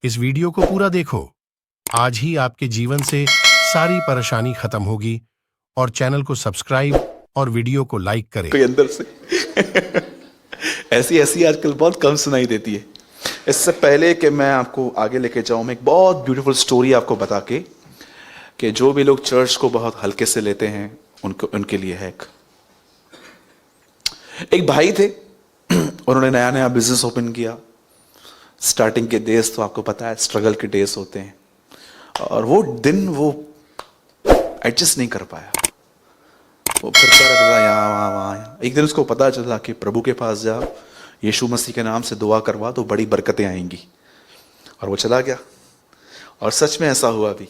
इस वीडियो को पूरा देखो। आज ही आपके जीवन से सारी परेशानी खत्म होगी और चैनल को सब्सक्राइब और वीडियो को लाइक करें। कोई अंदर से ऐसी ऐसी आजकल बहुत कम सुनाई देती है। इससे पहले कि मैं आपको आगे लेके जाऊं, मैं एक बहुत ब्यूटीफुल स्टोरी आपको बता के कि जो भी लोग चर्च को बहुत हल्के से लेते हैं उनके लिए है। एक भाई थे, उन्होंने नया नया बिजनेस ओपन किया। स्टार्टिंग के डेज तो आपको पता है स्ट्रगल के डेज होते हैं, और वो दिन वो एडजस्ट नहीं कर पाया। वो फिरता रहता था यहाँ वहाँ वहाँ। एक दिन उसको पता चला कि प्रभु के पास जा, यीशु मसीह के नाम से दुआ करवा तो बड़ी बरकतें आएंगी। और वो चला गया, और सच में ऐसा हुआ भी।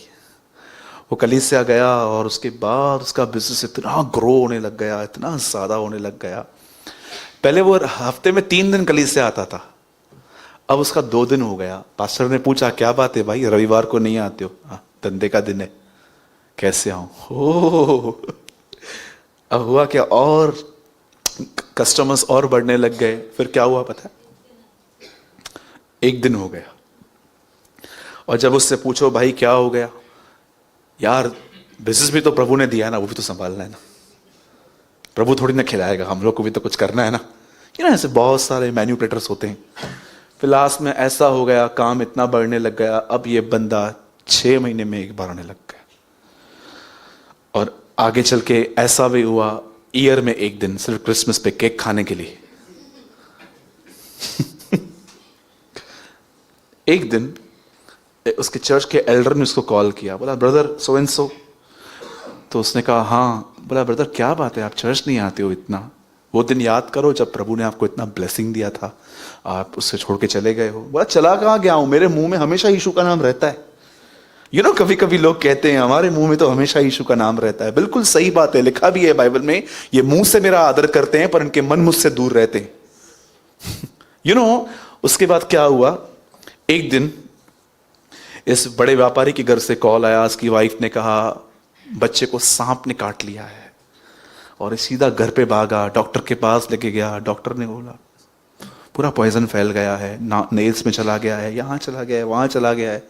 वो कलीसिया गया और उसके बाद उसका बिजनेस इतना ग्रो होने लग गया, इतना ज़्यादा होने लग गया। पहले वो हफ्ते में 3 दिन कलीसिया आता था, अब उसका 2 दिन हो गया। पास्टर ने पूछा क्या बात है भाई, रविवार को नहीं आते हो? हाँ, धंधे का दिन है, कैसे आऊं? हो अब हुआ क्या, और कस्टमर्स और बढ़ने लग गए। फिर क्या हुआ पता है, 1 दिन हो गया, और जब उससे पूछो भाई क्या हो गया, यार बिजनेस भी तो प्रभु ने दिया है ना, वो भी तो संभालना है ना, प्रभु थोड़ी ना खिलाएगा, हम लोग को भी तो कुछ करना है ना। ऐसे बहुत सारे मैन्युपुलेटर्स होते हैं। फिर लास्ट में ऐसा हो गया, काम इतना बढ़ने लग गया, अब ये बंदा 6 महीने में 1 बार आने लग गया। और आगे चल के ऐसा भी हुआ, ईयर में 1 दिन सिर्फ क्रिसमस पे केक खाने के लिए। एक दिन उसके चर्च के एल्डर ने उसको कॉल किया, बोला ब्रदर सो एंड सो। तो उसने कहा हाँ। बोला ब्रदर क्या बात है, आप चर्च नहीं आते हो इतना? वो दिन याद करो जब प्रभु ने आपको इतना ब्लेसिंग दिया था, आप उससे छोड़ के चले गए हो। बोला चला कहाँ गया हूं, मेरे मुंह में हमेशा यीशु का नाम रहता है। कभी कभी लोग कहते हैं हमारे मुंह में तो हमेशा यीशु का नाम रहता है। बिल्कुल सही बात है, लिखा भी है बाइबल में, ये मुंह से मेरा आदर करते हैं पर इनके मन मुझसे दूर रहते हैं। उसके बाद क्या हुआ, एक दिन इस बड़े व्यापारी के घर से कॉल आया। उसकी वाइफ ने कहा बच्चे को सांप ने काट लिया है, और सीधा घर पे भागा, डॉक्टर के पास लेके गया। डॉक्टर ने बोला पूरा पॉइजन फैल गया है, नेल्स में चला गया है, यहाँ चला गया है, वहां चला गया है,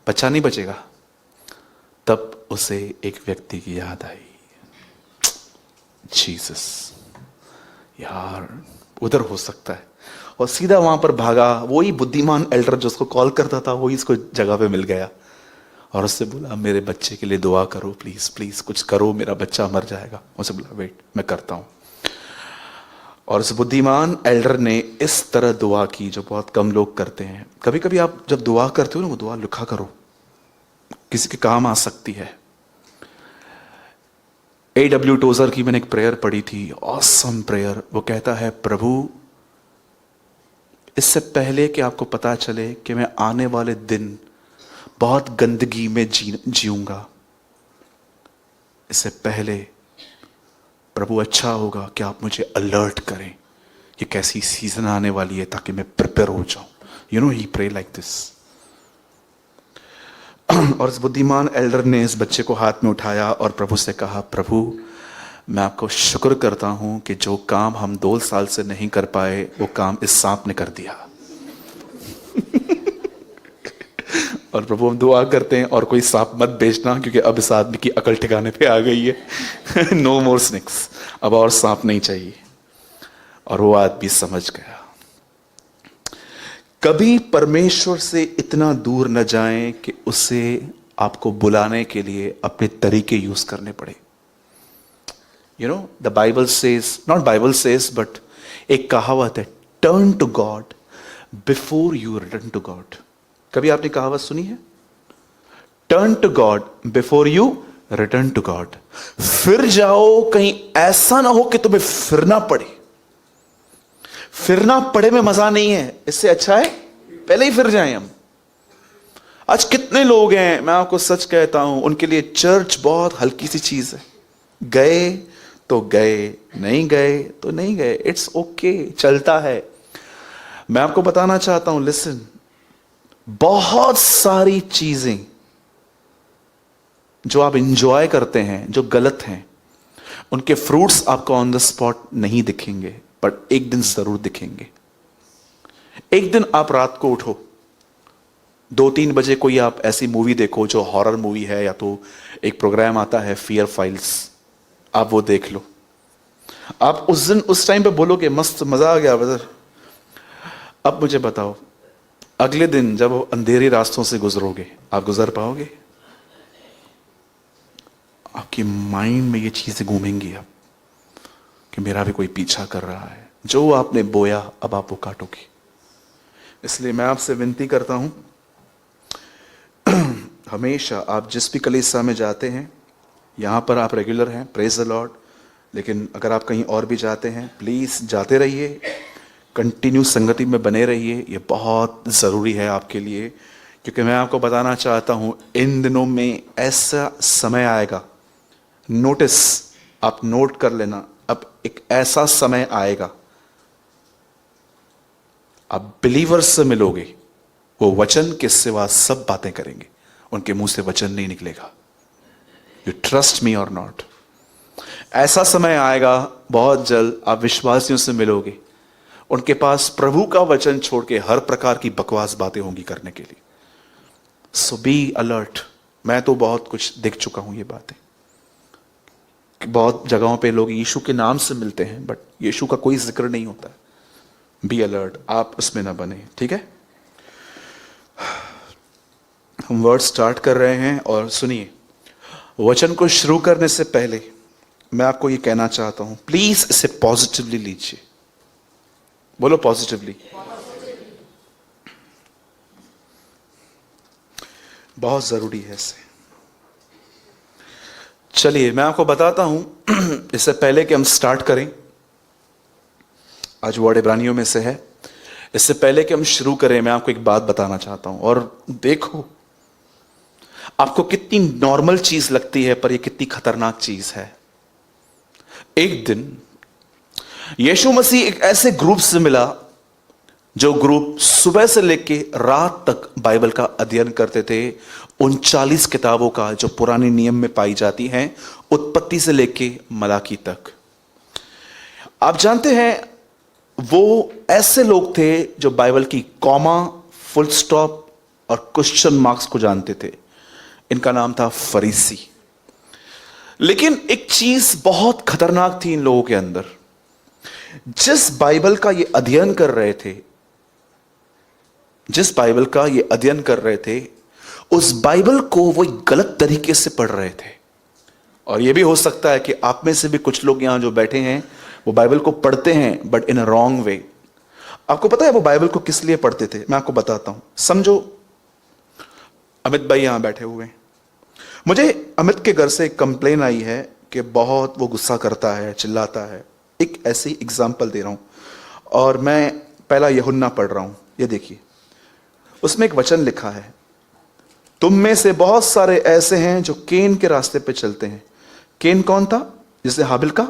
बच्चा नहीं बचेगा। तब उसे एक व्यक्ति की याद आई, जीसस, यार उधर हो सकता है। और सीधा वहां पर भागा। वही बुद्धिमान एल्डर जो उसको कॉल करता था, वही इसको जगह पे मिल गया, और उससे बोला मेरे बच्चे के लिए दुआ करो, प्लीज प्लीज कुछ करो, मेरा बच्चा मर जाएगा। उससे बोला वेट मैं करता हूं। और उस बुद्धिमान एल्डर ने इस तरह दुआ की जो बहुत कम लोग करते हैं। कभी कभी आप जब दुआ करते हो ना, वो दुआ लिखा करो, किसी के काम आ सकती है। A.W. टोजर की मैंने एक प्रेयर पढ़ी थी, ऑसम प्रेयर। वो कहता है प्रभु, इससे पहले कि आपको पता चले कि मैं आने वाले दिन बहुत गंदगी में जीऊंगा, इससे पहले प्रभु अच्छा होगा कि आप मुझे अलर्ट करें कि कैसी सीजन आने वाली है, ताकि मैं प्रिपेयर हो जाऊं। ही प्रे लाइक दिस। और इस बुद्धिमान एल्डर ने इस बच्चे को हाथ में उठाया और प्रभु से कहा, प्रभु मैं आपको शुक्र करता हूं कि जो काम हम 2 साल से नहीं कर पाए, वो काम इस सांप ने कर दिया। और प्रभु हम दुआ करते हैं और कोई सांप मत बेचना, क्योंकि अब इस आदमी की अकल ठिकाने पे आ गई है। नो मोर स्नेक्स, अब और सांप नहीं चाहिए। और वो आदमी समझ गया। कभी परमेश्वर से इतना दूर न जाएं कि उसे आपको बुलाने के लिए अपने तरीके यूज करने पड़े। The Bible says, not Bible says but एक कहावत है, turn to God before you return to God. कभी आपने कहावत सुनी है? Turn to God before you return to God. फिर जाओ, कहीं ऐसा ना हो कि तुम्हें फिरना पड़े। फिरना पड़े में मजा नहीं है, इससे अच्छा है पहले ही फिर जाएं हम। आज कितने लोग हैं, मैं आपको सच कहता हूं, उनके लिए चर्च बहुत हल्की सी चीज है। गए तो गए, नहीं गए तो नहीं गए, इट्स ओके, चलता है। मैं आपको बताना चाहता हूं, लिसन, बहुत सारी चीजें जो आप इंजॉय करते हैं जो गलत हैं, उनके फ्रूट्स आपको ऑन द स्पॉट नहीं दिखेंगे, बट एक दिन जरूर दिखेंगे। एक दिन आप रात को उठो 2-3 बजे कोई आप ऐसी मूवी देखो जो हॉरर मूवी है, या तो एक प्रोग्राम आता है फियर फाइल्स, आप वो देख लो। आप उस दिन उस टाइम पे बोलोगे मस्त मजा आ गया ब्रदर। अब मुझे बताओ, अगले दिन जब अंधेरे रास्तों से गुजरोगे, आप गुजर पाओगे? आपकी माइंड में ये चीजें घूमेंगी अब कि मेरा भी कोई पीछा कर रहा है। जो आपने बोया अब आप वो काटोगे। इसलिए मैं आपसे विनती करता हूं, हमेशा आप जिस भी कलीसिया में जाते हैं, यहां पर आप रेगुलर हैं, प्रेज द लॉर्ड, लेकिन अगर आप कहीं और भी जाते हैं, प्लीज जाते रहिए, कंटिन्यू संगति में बने रहिए। ये बहुत ज़रूरी है आपके लिए, क्योंकि मैं आपको बताना चाहता हूं, इन दिनों में ऐसा समय आएगा, नोटिस, आप नोट कर लेना, अब एक ऐसा समय आएगा, आप बिलीवर्स से मिलोगे, वो वचन के सिवा सब बातें करेंगे, उनके मुंह से वचन नहीं निकलेगा। यू ट्रस्ट मी और नॉट। ऐसा समय आएगा बहुत जल्द, आप विश्वासियों से मिलोगे, उनके पास प्रभु का वचन छोड़ के हर प्रकार की बकवास बातें होंगी करने के लिए। सो बी अलर्ट। मैं तो बहुत कुछ देख चुका हूं ये बातें। बहुत जगहों पे लोग यीशु के नाम से मिलते हैं, बट यीशु का कोई जिक्र नहीं होता। बी अलर्ट, आप उसमें ना बने, ठीक है? हम वर्ड स्टार्ट कर रहे हैं, और सुनिए, वचन को शुरू करने से पहले मैं आपको ये कहना चाहता हूं, प्लीज इसे पॉजिटिवली लीजिए। बोलो पॉजिटिवली। बहुत जरूरी है इसे। चलिए मैं आपको बताता हूं, इससे पहले कि हम स्टार्ट करें, आज वर्ड इब्रानियों में से है, इससे पहले कि हम शुरू करें, मैं आपको एक बात बताना चाहता हूं। और देखो, आपको कितनी नॉर्मल चीज लगती है, पर यह कितनी खतरनाक चीज है। एक दिन यीशु मसीह एक ऐसे ग्रुप से मिला, जो ग्रुप सुबह से लेके रात तक बाइबल का अध्ययन करते थे, 39 किताबों का, जो पुराने नियम में पाई जाती हैं, उत्पत्ति से लेके मलाकी तक। आप जानते हैं, वो ऐसे लोग थे जो बाइबल की कॉमा, फुल स्टॉप और क्वेश्चन मार्क्स को जानते थे। इनका नाम था फरीसी। लेकिन एक चीज बहुत खतरनाक थी इन लोगों के अंदर। जिस बाइबल का ये अध्ययन कर रहे थे, जिस बाइबल का ये अध्ययन कर रहे थे, उस बाइबल को वो गलत तरीके से पढ़ रहे थे। और ये भी हो सकता है कि आप में से भी कुछ लोग यहां जो बैठे हैं, वो बाइबल को पढ़ते हैं, बट इन अ रॉन्ग वे। आपको पता है वो बाइबल को किस लिए पढ़ते थे? मैं आपको बताता हूं। समझो, अमित भाई यहां बैठे हुए हैं। मुझे अमित के घर से एक कंप्लेन आई है कि बहुत वो गुस्सा करता है, चिल्लाता है। एक ऐसी एग्जाम्पल दे रहा हूं, और मैं पहला यूहन्ना पढ़ रहा हूं। ये देखिए, उसमें एक वचन लिखा है, तुम में से बहुत सारे ऐसे हैं जो केन के रास्ते पे चलते हैं। केन कौन था? जिसने हाबिल का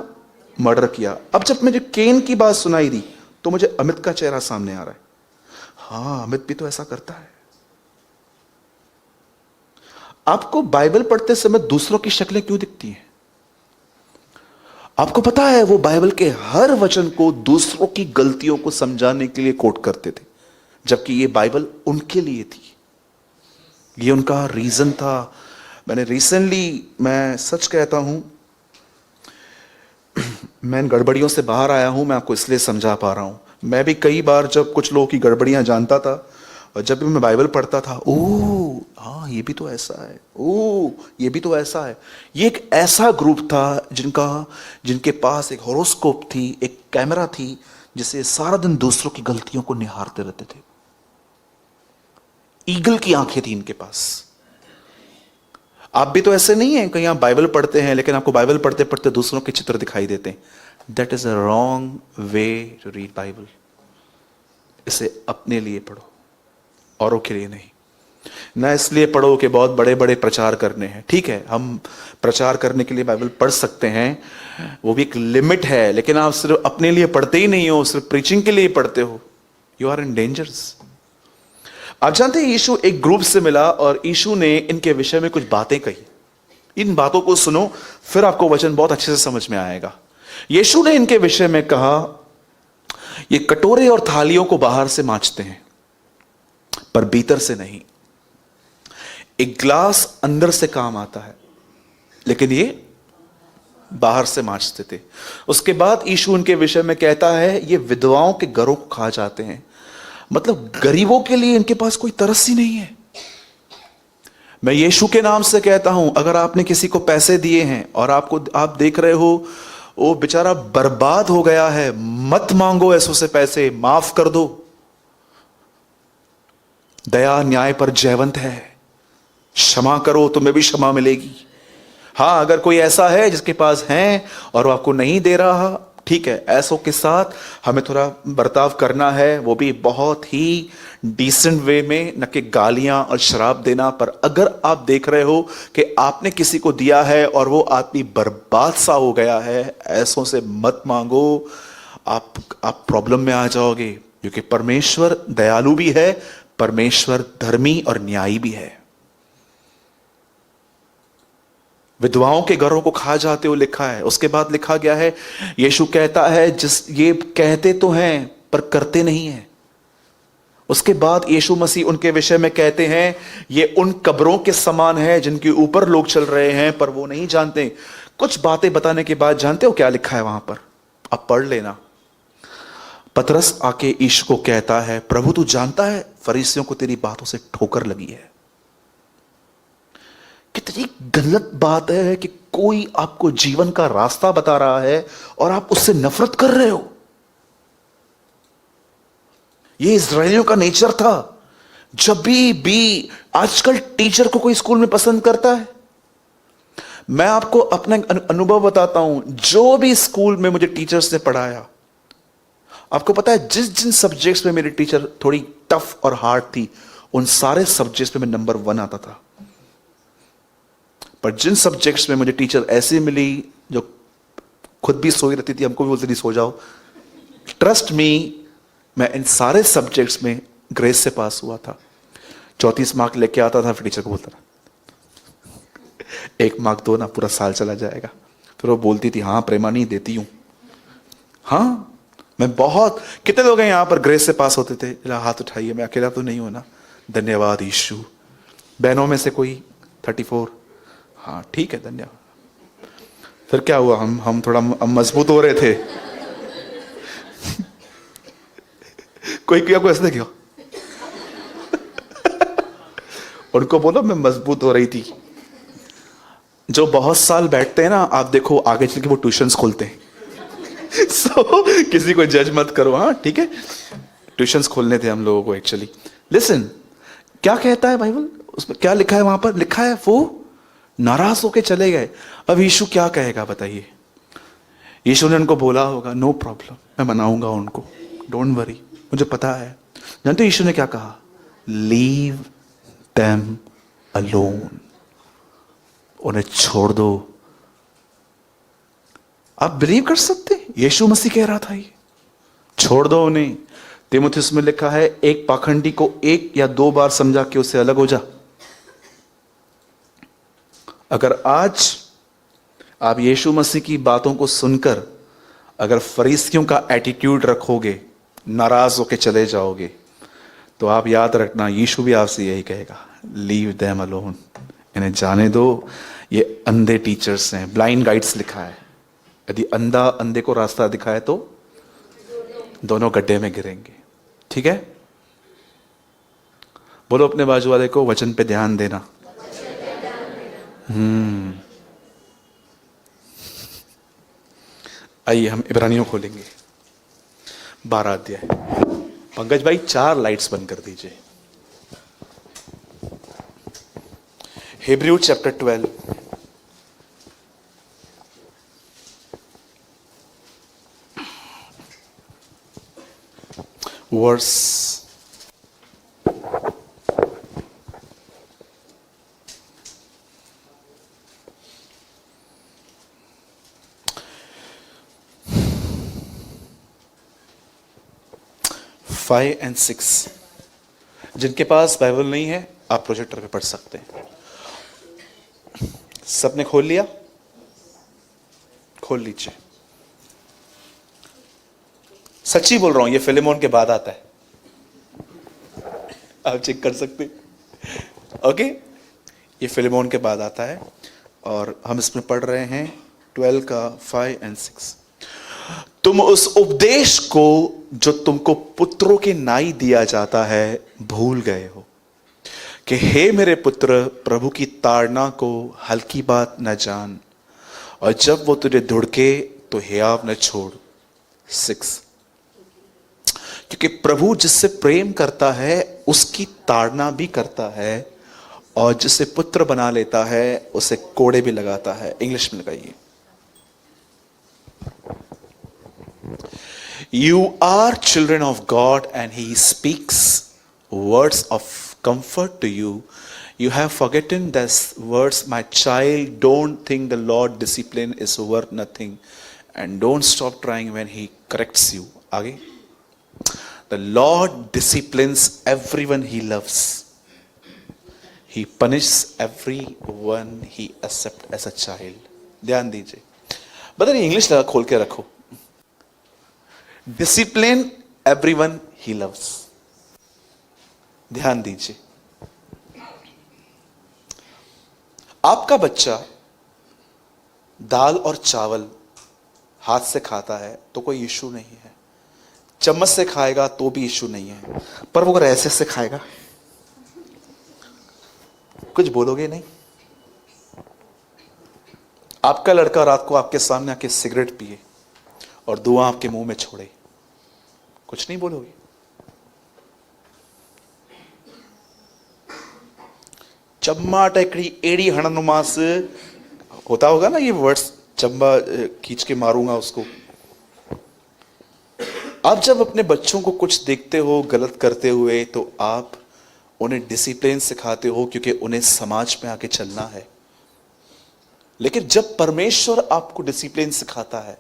मर्डर किया। अब जब मुझे केन की बात सुनाई दी, तो मुझे अमित का चेहरा सामने आ रहा है। हाँ, अमित भी तो ऐसा करता है। आपको बाइबल पढ़ते समय दूसरों की शक्लें क्यों दिखती हैं? आपको पता है, वो बाइबल के हर वचन को दूसरों की गलतियों को समझाने के लिए कोट करते थे, जबकि ये बाइबल उनके लिए थी। ये उनका रीजन था। मैंने रिसेंटली, मैं सच कहता हूं, मैं इन गड़बड़ियों से बाहर आया हूं। मैं आपको इसलिए समझा पा रहा हूं। मैं भी कई बार जब कुछ लोगों की गड़बड़ियां जानता था, और जब भी मैं बाइबल पढ़ता था, ओह हाँ, ये भी तो ऐसा है, ओह ये भी तो ऐसा है। ये एक ऐसा ग्रुप था जिनके पास एक होरोस्कोप थी, एक कैमरा थी, जिसे सारा दिन दूसरों की गलतियों को निहारते रहते थे। ईगल की आंखें थी इनके पास। आप भी तो ऐसे नहीं हैं, कहीं आप बाइबल पढ़ते हैं, लेकिन आपको बाइबल पढ़ते पढ़ते दूसरों के चित्र दिखाई देते हैं। That is a wrong way to read Bible. इसे अपने लिए पढ़ो, औरों के लिए नहीं। ना इसलिए पढ़ो कि बहुत बड़े बड़े प्रचार करने हैं। ठीक है, हम प्रचार करने के लिए बाइबल पढ़ सकते हैं, वो भी एक लिमिट है, लेकिन आप सिर्फ अपने लिए पढ़ते ही नहीं हो, सिर्फ प्रीचिंग के लिए पढ़ते हो, यू आर इन डेंजर्स। आप जानते हैं, यीशु एक ग्रुप से मिला, और यीशु ने इनके विषय में कुछ बातें कही। इन बातों को सुनो, फिर आपको वचन बहुत अच्छे से समझ में आएगा। यीशु ने इनके विषय में कहा, ये कटोरे और थालियों को बाहर से मांजते हैं, पर भीतर से नहीं। एक ग्लास अंदर से काम आता है, लेकिन ये बाहर से मांजते थे। उसके बाद यीशु उनके विषय में कहता है ये विधवाओं के घरों को खा जाते हैं। मतलब गरीबों के लिए इनके पास कोई तरस ही नहीं है। मैं यीशु के नाम से कहता हूं, अगर आपने किसी को पैसे दिए हैं और आप देख रहे हो वो बेचारा बर्बाद हो गया है, मत मांगो ऐसों से पैसे, माफ कर दो। दया न्याय पर जयवंत है, क्षमा करो तुम्हें भी क्षमा मिलेगी। हाँ, अगर कोई ऐसा है जिसके पास है और वो आपको नहीं दे रहा, ठीक है, ऐसों के साथ हमें थोड़ा बर्ताव करना है, वो भी बहुत ही डिसेंट वे में, न कि गालियां और शराब देना। पर अगर आप देख रहे हो कि आपने किसी को दिया है और वो आदमी बर्बाद सा हो गया है, ऐसों से मत मांगो, आप प्रॉब्लम में आ जाओगे। क्योंकि परमेश्वर दयालु भी है, परमेश्वर धर्मी और न्यायी भी है। विधवाओं के घरों को खा जाते हो लिखा है। उसके बाद लिखा गया है, यीशु कहता है ये कहते तो हैं पर करते नहीं हैं। उसके बाद यीशु मसीह उनके विषय में कहते हैं ये उन कब्रों के समान है जिनके ऊपर लोग चल रहे हैं पर वो नहीं जानते। कुछ बातें बताने के बाद जानते हो क्या लिखा है वहां पर? आप पढ़ लेना। पतरस आके यीशु को कहता है, प्रभु तू जानता है फरीसियों को तेरी बातों से ठोकर लगी है। कितनी गलत बात है कि कोई आपको जीवन का रास्ता बता रहा है और आप उससे नफरत कर रहे हो। ये इजरायलियों का नेचर था। जब भी आजकल टीचर को कोई स्कूल में पसंद करता है। मैं आपको अपना अनुभव बताता हूं, जो भी स्कूल में मुझे टीचर्स ने पढ़ाया, आपको पता है जिन सब्जेक्ट्स में मेरी टीचर थोड़ी टफ और हार्ड थी, उन सारे सब्जेक्ट्स में मैं नंबर 1 आता था। पर जिन सब्जेक्ट्स में मुझे टीचर ऐसी मिली जो खुद भी सोई रहती थी, हमको भी बोलती थी सो जाओ, ट्रस्ट मी, मैं इन सारे सब्जेक्ट्स में ग्रेस से पास हुआ था। 34 मार्क लेके आता था, फिर टीचर को बोलता था 1 मार्क दो ना, पूरा साल चला जाएगा। फिर वो बोलती थी हाँ प्रेमा नहीं देती हूं। हाँ, मैं बहुत, कितने लोग हैं यहां पर ग्रेस से पास होते थे? हाथ उठाइए, मैं अकेला तो नहीं हूं ना। धन्यवाद यीशु। बहनों में से कोई 34? हाँ ठीक है, धन्यवाद। फिर क्या हुआ? हम थोड़ा मजबूत हो रहे थे। कोई किया, कोई ऐसे क्यों? उनको बोलो मैं मजबूत हो रही थी। जो बहुत साल बैठते हैं ना, आप देखो आगे चल के वो ट्यूशंस खोलते हैं। किसी को जज मत करो, हाँ ठीक है। ट्यूशंस खोलने थे हम लोगों को एक्चुअली। लिसन, क्या कहता है बाइबल? उसमें क्या लिखा है? वहां पर लिखा है वो नाराज होके चले गए। अब यीशु क्या कहेगा बताइए? यीशु ने उनको बोला होगा नो प्रॉब्लम, मैं मनाऊंगा उनको, डोंट वरी, मुझे पता है। जानते हो यीशु ने क्या कहा? लीव देम अलोन, उन्हें छोड़ दो। आप बिलीव कर सकते? यीशु मसीह कह रहा था ये, छोड़ दो उन्हें। तीमुथियुस में लिखा है एक पाखंडी को 1 या 2 बार समझा के उससे अलग हो जा। अगर आज आप यीशु मसीह की बातों को सुनकर अगर फरीसियों का एटीट्यूड रखोगे, नाराज होके चले जाओगे, तो आप याद रखना यीशु भी आपसे यही कहेगा, लीव देम अलोन, इन्हें जाने दो। ये अंधे टीचर्स हैं, ब्लाइंड गाइड्स लिखा है। यदि अंधा अंधे को रास्ता दिखाए तो दोनों गड्ढे में गिरेंगे। ठीक है? बोलो अपने बाजू वाले को, वचन पे ध्यान देना। आइए हम इब्रानियों खोलेंगे 12 अध्याय। पंकज भाई 4 लाइट्स बंद कर दीजिए। Hebrew chapter 12 verse 5 and 6। जिनके पास बाइबल नहीं है आप प्रोजेक्टर पे पढ़ सकते हैं। सबने खोल लिया? खोल लीजिए। सच्ची बोल रहा हूं, ये फिलेमोन के बाद आता है, आप चेक कर सकते हैं। ओके, ये फिलेमोन के बाद आता है और हम इसमें पढ़ रहे हैं 12 का 5 और 6। तुम उस उपदेश को जो तुमको पुत्रों के नाई दिया जाता है भूल गए हो कि हे मेरे पुत्र, प्रभु की ताड़ना को हल्की बात न जान, और जब वो तुझे धुड़के तो हियाव न छोड़। 6, क्योंकि प्रभु जिससे प्रेम करता है उसकी ताड़ना भी करता है, और जिसे पुत्र बना लेता है उसे कोड़े भी लगाता है। इंग्लिश में लगाइए। You are children of God and he speaks words of comfort to you. You have forgotten these words, my child. Don't think the Lord discipline is worth nothing, and don't stop trying when he corrects you. आगे, the Lord disciplines everyone he loves. He punishes everyone he accepts as a child. ध्यान दीजिए, बता रही English लगा खोल के रखो। Discipline everyone he loves. ध्यान दीजिए, आपका बच्चा दाल और चावल हाथ से खाता है तो कोई इशू नहीं है, चम्मच से खाएगा तो भी इशू नहीं है, पर वो अगर ऐसे से खाएगा कुछ बोलोगे नहीं। आपका लड़का रात को आपके सामने आके सिगरेट पिए और धुआं आपके मुंह में छोड़े, कुछ नहीं बोलोगे। चम्मा टेकड़ी एड़ी हणनुमास होता होगा ना ये वर्ड्स, चम्बा खींच के मारूंगा उसको। आप जब अपने बच्चों को कुछ देखते हो गलत करते हुए तो आप उन्हें डिसिप्लिन सिखाते हो क्योंकि उन्हें समाज में आके चलना है। लेकिन जब परमेश्वर आपको डिसिप्लिन सिखाता है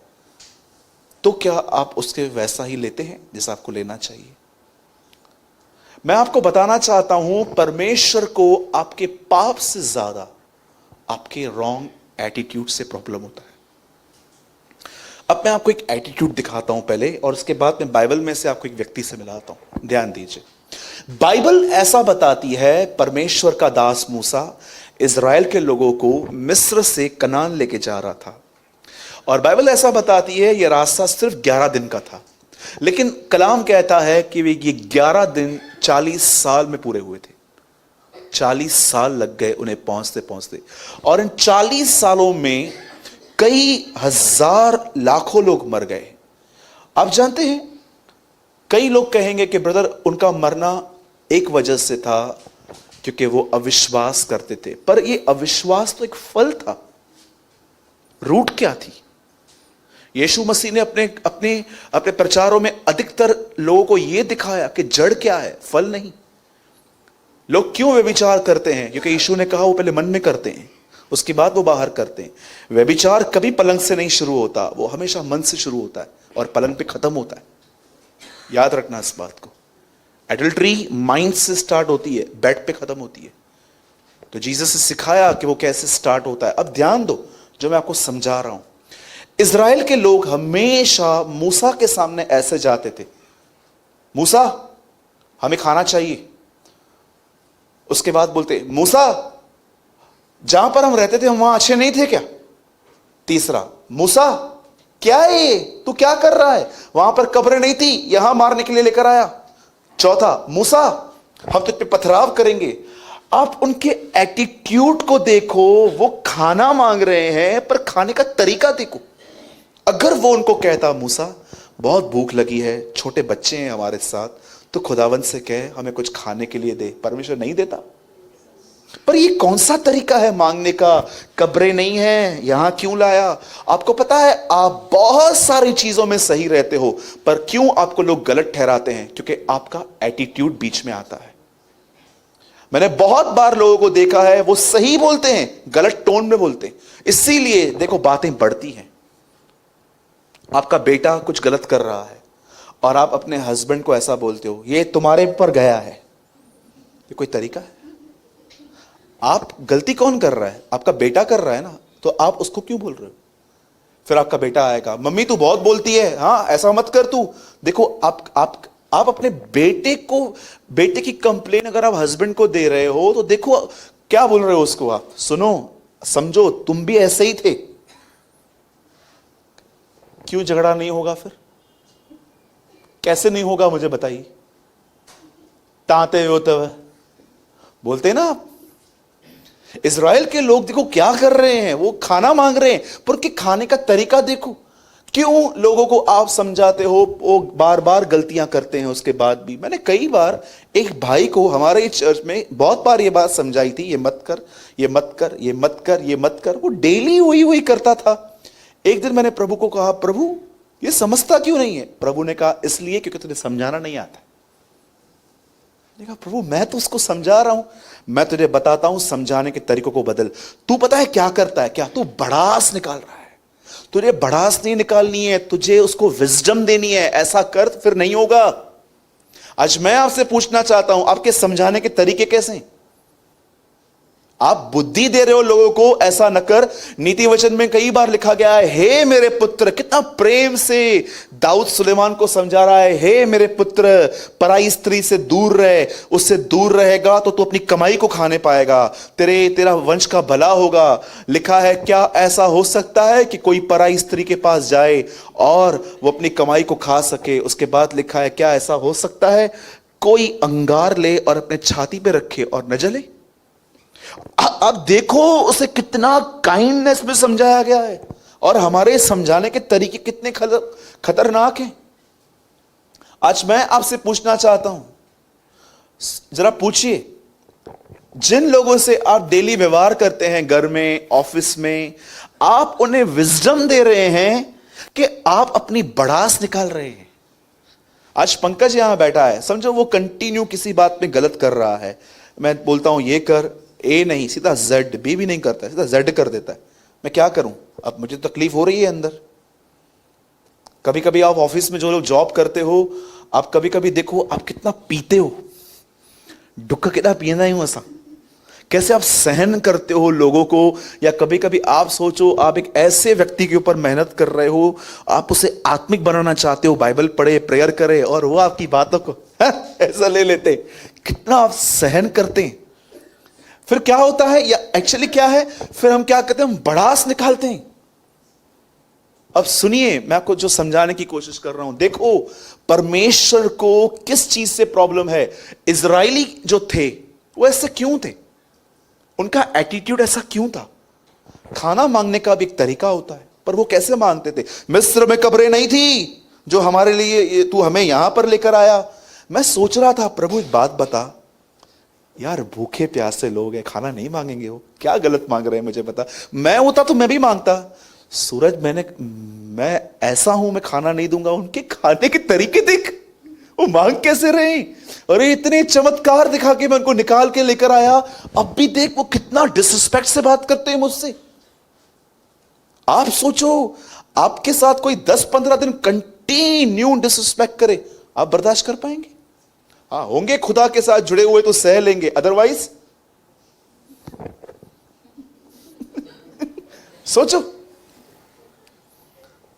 तो क्या आप उसके वैसा ही लेते हैं जैसा आपको लेना चाहिए? मैं आपको बताना चाहता हूं, परमेश्वर को आपके पाप से ज्यादा आपके रॉन्ग एटीट्यूड से प्रॉब्लम होता है। अब मैं आपको एक एटीट्यूड दिखाता हूं पहले, और उसके बाद मैं बाइबल में से आपको एक व्यक्ति से मिलाता हूं। ध्यान दीजिए, बाइबल ऐसा बताती है परमेश्वर का दास मूसा इज़राइल के लोगों को मिस्र से कनान लेके जा रहा था, और बाइबल ऐसा बताती है यह रास्ता सिर्फ 11 दिन का था, लेकिन कलाम कहता है कि ये 11 दिन 40 साल में पूरे हुए थे। 40 साल लग गए उन्हें पहुंचते पहुंचते, और इन 40 सालों में कई हजार लाखों लोग मर गए। आप जानते हैं, कई लोग कहेंगे कि ब्रदर उनका मरना एक वजह से था क्योंकि वो अविश्वास करते थे, पर ये अविश्वास तो एक फल था। रूट क्या थी? यीशु मसीह ने अपने अपने अपने प्रचारों में अधिकतर लोगों को यह दिखाया कि जड़ क्या है, फल नहीं। लोग क्यों व्यभिचार करते हैं? क्योंकि यीशु ने कहा वो पहले मन में करते हैं, उसके बाद वो बाहर करते हैं। व्यभिचार कभी पलंग से नहीं शुरू होता, वो हमेशा मन से शुरू होता है और पलंग पे खत्म होता है। याद रखना इस बात को। एडल्ट्री माइंड से स्टार्ट होती है, बेड पे खत्म होती है। तो जीसस ने सिखाया कि वो कैसे स्टार्ट होता है। अब ध्यान दो जो मैं आपको समझा रहा हूं। इज़राइल के लोग हमेशा मूसा के सामने ऐसे जाते थे, मूसा हमें खाना चाहिए। उसके बाद बोलते, मूसा जहां पर हम रहते थे हम वहां अच्छे नहीं थे क्या? तीसरा, मूसा क्या है ये, तू क्या कर रहा है? वहां पर कब्रें नहीं थी, यहां मारने के लिए लेकर आया। चौथा, मूसा हम तुझ पे पथराव करेंगे। आप उनके एटीट्यूड को देखो, वो खाना मांग रहे हैं पर खाने का तरीका देखो। अगर वो उनको कहता, मूसा बहुत भूख लगी है, छोटे बच्चे हैं हमारे साथ, तो खुदावन से कहे हमें कुछ खाने के लिए दे, परमेश्वर नहीं देता। पर ये कौन सा तरीका है मांगने का? कब्रें नहीं है, यहां क्यों लाया? आपको पता है आप बहुत सारी चीजों में सही रहते हो, पर क्यों आपको लोग गलत ठहराते हैं? क्योंकि आपका एटीट्यूड बीच में आता है। मैंने बहुत बार लोगों को देखा है, वो सही बोलते हैं, गलत टोन में बोलते हैं, इसीलिए देखो बातें बढ़ती हैं। आपका बेटा कुछ गलत कर रहा है और आप अपने हस्बैंड को ऐसा बोलते हो, ये तुम्हारे पर गया है। ये कोई तरीका है? आप गलती कौन कर रहा है? आपका बेटा कर रहा है ना, तो आप उसको क्यों बोल रहे हो? फिर आपका बेटा आएगा, मम्मी तू बहुत बोलती है, हाँ ऐसा मत कर तू। देखो आप अपने बेटे की कंप्लेन अगर आप हस्बैंड को दे रहे हो तो देखो क्या बोल रहे हो उसको आप? सुनो, समझो, तुम भी ऐसे ही थे। क्यों झगड़ा नहीं होगा फिर? कैसे नहीं होगा मुझे बताइए। ताते होते हुए बोलते ना आप। इज़राइल के लोग देखो क्या कर रहे हैं, वो खाना मांग रहे हैं, पर उनके खाने का तरीका देखो। क्यों लोगों को आप समझाते हो, वो बार बार गलतियां करते हैं उसके बाद भी। मैंने कई बार एक भाई को हमारे इस चर्च में बहुत बार ये बात समझाई थी, ये मत कर, ये मत कर, ये मत कर, ये मत कर। वो डेली हुई करता था। एक दिन मैंने प्रभु को कहा, प्रभु ये समझता क्यों नहीं है? प्रभु ने कहा, इसलिए क्योंकि तुझे समझाना नहीं आता। मैंने कहा, प्रभु मैं तो उसको समझा रहा हूं, मैं तुझे बताता हूं समझाने के तरीकों को बदल। तू पता है क्या करता है? क्या तू भड़ास निकाल रहा है। तुझे भड़ास नहीं निकालनी है, तुझे उसको विजडम देनी है। ऐसा कर, फिर नहीं होगा। आज मैं आपसे पूछना चाहता हूं, आपके समझाने के तरीके कैसे हैं? आप बुद्धि दे रहे हो लोगों को, ऐसा न कर। नीति वचन में कई बार लिखा गया है, हे मेरे पुत्र। कितना प्रेम से दाऊद सुलेमान को समझा रहा है, हे मेरे पुत्र, पराई स्त्री से दूर रहे। उससे दूर रहेगा तो तू अपनी कमाई को खाने पाएगा, तेरा वंश का भला होगा। लिखा है, क्या ऐसा हो सकता है कि कोई पराई स्त्री के पास जाए और वो अपनी कमाई को खा सके? उसके बाद लिखा है, क्या ऐसा हो सकता है कोई अंगार ले और अपने छाती पे रखे और न जले? अब देखो उसे कितना काइंडनेस में समझाया गया है, और हमारे समझाने के तरीके कितने खतरनाक हैं। आज मैं आपसे पूछना चाहता हूं, जरा पूछिए, जिन लोगों से आप डेली व्यवहार करते हैं, घर में, ऑफिस में, आप उन्हें विजडम दे रहे हैं कि आप अपनी भड़ास निकाल रहे हैं? आज पंकज यहां बैठा है, समझो वो कंटिन्यू किसी बात में गलत कर रहा है। मैं बोलता हूं ये कर, ए नहीं, सीधा जेड, बी भी नहीं करता, सीधा जेड कर देता है। मैं क्या करूं? अब मुझे तकलीफ हो रही है अंदर। कभी कभी आप ऑफिस में जो लोग जॉब करते हो, आप कभी कभी देखो आप कितना पीते हो, दुख कितना पीना ही हो ऐसा, कैसे आप सहन करते हो लोगों को। या कभी कभी आप सोचो, आप एक ऐसे व्यक्ति के ऊपर मेहनत कर रहे हो, आप उसे आत्मिक बनाना चाहते हो, बाइबल पढ़े, प्रेयर करे, और वो आपकी बातों को ऐसा ले लेते। कितना आप सहन करते हैं। फिर क्या होता है, या एक्चुअली क्या है, फिर हम क्या करते हैं, हम भड़ास निकालते हैं। अब सुनिए, मैं आपको जो समझाने की कोशिश कर रहा हूं, देखो परमेश्वर को किस चीज से प्रॉब्लम है। इजरायली जो थे वो ऐसे क्यों थे? उनका एटीट्यूड ऐसा क्यों था? खाना मांगने का भी एक तरीका होता है, पर वो कैसे मांगते थे? मिस्र में कब्रें नहीं थी जो हमारे लिए तू हमें यहां पर लेकर आया। मैं सोच रहा था, प्रभु एक बात बता यार, भूखे प्यासे लोग हैं, खाना नहीं मांगेंगे, वो क्या गलत मांग रहे हैं मुझे बता। मैं होता तो मैं भी मांगता, सूरज मैं ऐसा हूं, मैं खाना नहीं दूंगा। उनके खाने के तरीके देख, वो मांग कैसे रहे। अरे इतने चमत्कार दिखा के मैं उनको निकाल के लेकर आया, अब भी देख वो कितना डिसरिस्पेक्ट से बात करते हैं मुझसे। आप सोचो, आपके साथ कोई 10-15 दिन कंटिन्यू डिसरिस्पेक्ट करे, आप बर्दाश्त कर पाएंगे? हाँ, होंगे खुदा के साथ जुड़े हुए तो सह लेंगे, अदरवाइज सोचो।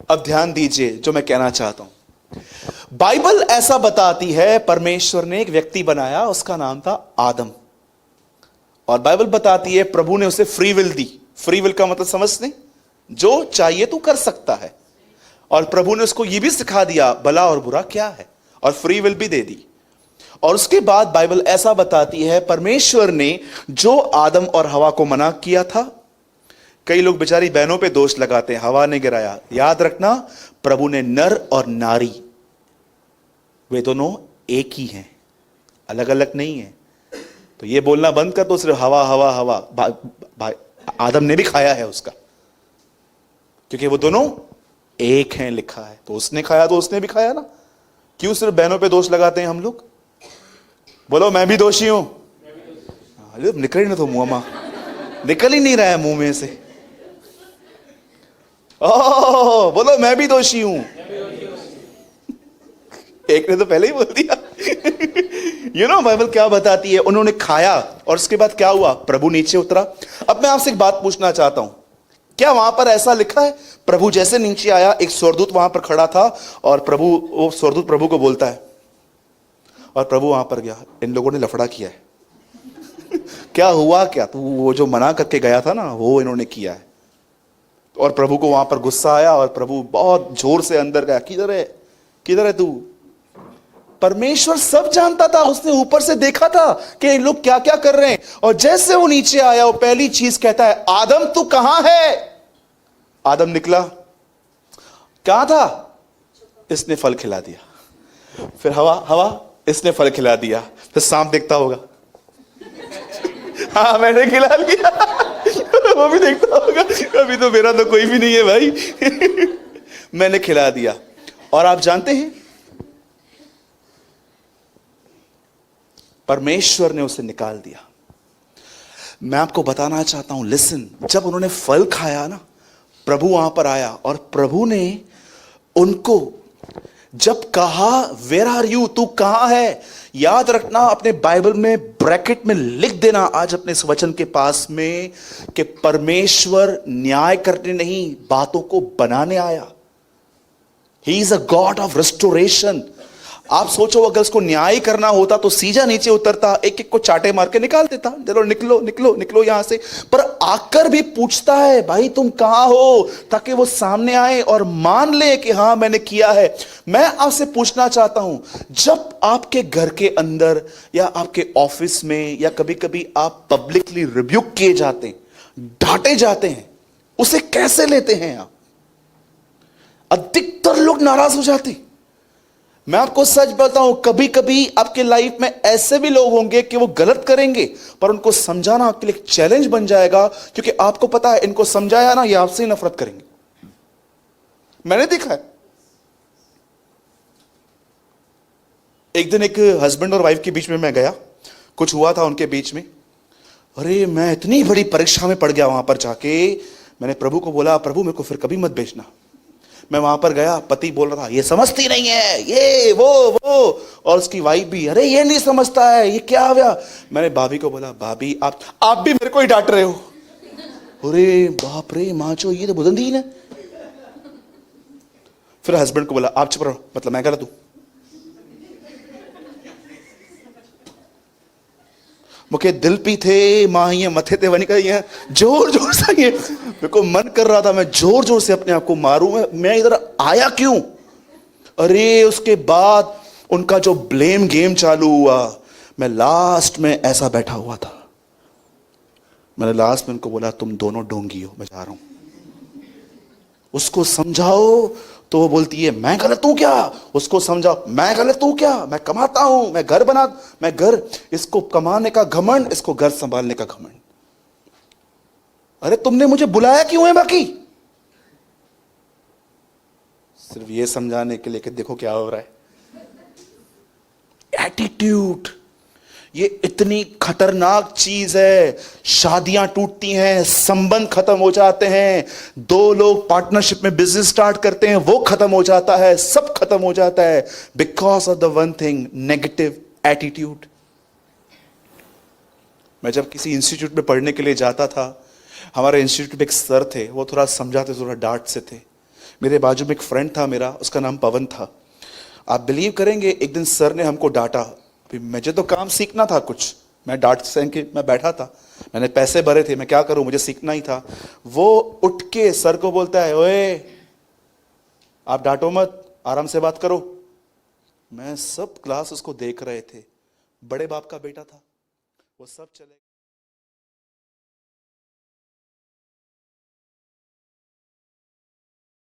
अब ध्यान दीजिए जो मैं कहना चाहता हूं। बाइबल ऐसा बताती है, परमेश्वर ने एक व्यक्ति बनाया, उसका नाम था आदम। और बाइबल बताती है प्रभु ने उसे free will the. Free will का मतलब समझते, जो चाहिए तू कर सकता है। और प्रभु ने उसको यह भी सिखा दिया भला और बुरा क्या है, और फ्री विल भी दे दी। और उसके बाद बाइबल ऐसा बताती है, परमेश्वर ने जो आदम और हवा को मना किया था, कई लोग बेचारी बहनों पे दोष लगाते हैं, हवा ने गिराया। याद रखना, प्रभु ने नर और नारी, वे दोनों एक ही हैं, अलग अलग नहीं है। तो ये बोलना बंद कर दो सिर्फ हवा हवा हवा। आदम ने भी खाया है उसका, क्योंकि वो दोनों एक हैं लिखा है। तो उसने खाया तो उसने भी खाया ना। क्यों सिर्फ बहनों पे दोष लगाते हैं हम लोग? बोलो मैं भी दोषी हूं। निकल ही ना तो मुंह, निकल ही नहीं रहा है मुंह में से। ओह, बोलो मैं भी दोषी हूं। एक ने तो पहले ही बोल दिया। बाइबल क्या बताती है, उन्होंने खाया और उसके बाद क्या हुआ, प्रभु नीचे उतरा। अब मैं आपसे एक बात पूछना चाहता हूं, क्या वहां पर ऐसा लिखा है, प्रभु जैसे नीचे आया, एक स्वर्गदूत वहां पर खड़ा था और वो स्वर्गदूत प्रभु को बोलता है, और प्रभु वहां पर गया, इन लोगों ने लफड़ा किया है। क्या हुआ क्या? तो वो जो मना करके गया था ना, वो इन्होंने किया है। और प्रभु को वहां पर गुस्सा आया और प्रभु बहुत जोर से अंदर गया, किधर है तू? परमेश्वर सब जानता था, उसने ऊपर से देखा था कि ये लोग क्या क्या कर रहे हैं। और जैसे वो नीचे आया, वो पहली चीज कहता है, आदम तू कहां है? आदम निकला, क्या था? इसने फल खिला दिया। फिर हवा इसने फल खिला दिया। फिर सांप देखता होगा, हाँ मैंने खिला लिया। वो भी देखता होगा, अभी तो मेरा तो कोई भी नहीं है भाई। मैंने खिला दिया। और आप जानते हैं, परमेश्वर ने उसे निकाल दिया। मैं आपको बताना चाहता हूं, लिसन, जब उन्होंने फल खाया ना, प्रभु वहां पर आया और प्रभु ने उनको जब कहा, वेयर आर यू, तू कहां है? याद रखना, अपने बाइबल में ब्रैकेट में लिख देना आज अपने इस वचन के पास में, कि परमेश्वर न्याय करने नहीं, बातों को बनाने आया। He is a God of restoration. आप सोचो, अगर उसको न्याय करना होता तो सीधा नीचे उतरता, एक एक को चाटे मार के निकाल देता, चलो निकलो निकलो निकलो यहां से। पर आकर भी पूछता है, भाई तुम कहां हो, ताकि वो सामने आए और मान ले कि हां मैंने किया है। मैं आपसे पूछना चाहता हूं, जब आपके घर के अंदर या आपके ऑफिस में या कभी कभी आप पब्लिकली रिब्यूक किए जाते हैं, डांटे जाते हैं, उसे कैसे लेते हैं आप? अधिकतर लोग नाराज हो जाते हैं। मैं आपको सच बताऊं, कभी कभी आपके लाइफ में ऐसे भी लोग होंगे कि वो गलत करेंगे, पर उनको समझाना आपके लिए एक चैलेंज बन जाएगा, क्योंकि आपको पता है इनको समझाया ना, ये आपसे ही नफरत करेंगे। मैंने देखा है, एक दिन एक हस्बैंड और वाइफ के बीच में मैं गया, कुछ हुआ था उनके बीच में। अरे मैं इतनी बड़ी परीक्षा में पड़ गया वहां पर जाके। मैंने प्रभु को बोला, प्रभु मेरे को फिर कभी मत भेजना। मैं वहां पर गया, पति बोल रहा था, ये समझती नहीं है, ये वो, और उसकी वाइफ भी, अरे ये नहीं समझता है, ये क्या हो गया? मैंने भाभी को बोला, भाभी आप भी मेरे को ही डांट रहे हो। अरे बाप रे माचो, ये तो बुलंदीन है। फिर हस्बैंड को बोला, आप चुप रहो, मतलब मैं गलत हूं। मुझे दिल पी थे मां, ये मथे ते वनी कर, जोर जोर से, ये मेरे को मन कर रहा था मैं जोर जोर से अपने आप को मारूं। मैं इधर आया क्यों? अरे उसके बाद उनका जो ब्लेम गेम चालू हुआ, मैं लास्ट में ऐसा बैठा हुआ था। मैंने लास्ट में उनको बोला, तुम दोनों ढोंगी हो, मैं जा रहा हूं। उसको समझाओ तो वो बोलती है, मैं गलत हूं क्या? उसको समझाओ, मैं गलत हूं क्या? मैं कमाता हूं, मैं घर, इसको कमाने का घमंड, इसको घर संभालने का घमंड। अरे तुमने मुझे बुलाया क्यों है? बाकी सिर्फ ये समझाने के लिए कि देखो क्या हो रहा है। एटीट्यूड, ये इतनी खतरनाक चीज है। शादियां टूटती हैं, संबंध खत्म हो जाते हैं, दो लोग पार्टनरशिप में बिजनेस स्टार्ट करते हैं, वो खत्म हो जाता है, सब खत्म हो जाता है, because of the one thing, negative attitude. मैं जब किसी इंस्टीट्यूट में पढ़ने के लिए जाता था, हमारे इंस्टीट्यूट में एक सर थे, वो थोड़ा समझाते, थोड़ा डांट से थे। मेरे बाजू में एक फ्रेंड था मेरा, उसका नाम पवन था। आप बिलीव करेंगे, एक दिन सर ने हमको डांटा। मुझे तो काम सीखना था कुछ, मैं डांट से के मैं बैठा था, मैंने पैसे भरे थे, मैं क्या करूं, मुझे सीखना ही था। वो उठ के सर को बोलता है, ओए आप डांटो मत, आराम से बात करो। मैं सब क्लास उसको देख रहे थे, बड़े बाप का बेटा था, वो सब चले